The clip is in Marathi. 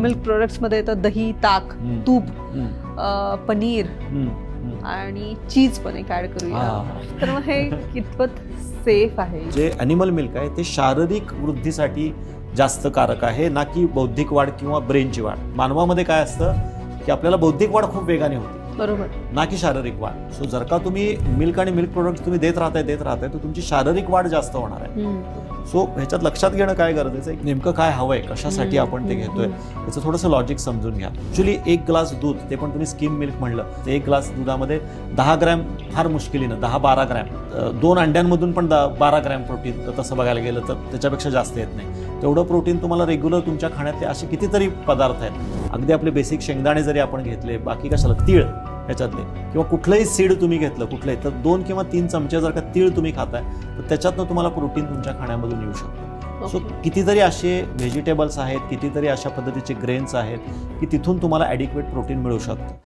मिल्क प्रोडक्ट्समध्ये येतात दही, ताक, तूप, पनीर आणि चीज पण एक ऍड करूया. तर मग हे कितपत सेफ आहे? जे ॲनिमल मिल्क आहे ते शारीरिक वृद्धीसाठी जास्त कारक आहे, ना की बौद्धिक वाढ किंवा ब्रेनची वाढ. मानवामध्ये काय असतं की आपल्याला बौद्धिक वाढ खूप वेगाने होते, बरोबर, ना की शारीरिक वाढ. सो जर का तुम्ही मिल्क आणि मिल्क प्रोडक्ट्स तुम्ही देत राहताय तर तुमची शारीरिक वाढ जास्त होणार आहे. सो ह्याच्यात लक्षात घेणं काय गरजेचं आहे, नेमकं काय हवंय, कशासाठी आपण ते घेतोय याचं थोडंसं लॉजिक समजून घ्या. ॲक्च्युली 1 ग्लास दूध, ते पण तुम्ही स्किम मिल्क म्हणलं, तर 1 ग्लास दुधामध्ये 10 ग्रॅम फार मुश्किलीनं 10-12 ग्रॅम, 2 अंड्यांमधून पण 12 ग्रॅम प्रोटीन, तसं बघायला गेलं तर त्याच्यापेक्षा जास्त येत नाही. तेवढं प्रोटीन तुम्हाला रेग्युलर तुमच्या खाण्यात असे कितीतरी पदार्थ आहेत. अगदी आपले बेसिक शेंगदाणे जरी आपण घेतले, बाकी कशाला, तीळ ह्याच्यातले, किंवा कुठलंही सीड तुम्ही घेतलं कुठलंही, तर 2 किंवा 3 चमचे जर का तीळ तुम्ही खाताय तर त्याच्यातनं तुम्हाला प्रोटीन तुमच्या खाण्यामधून येऊ शकतं. सो कितीतरी असे व्हेजिटेबल्स आहेत, कितीतरी अशा पद्धतीचे ग्रेन्स आहेत की तिथून तुम्हाला ॲडिक्वेट प्रोटीन मिळू शकतं.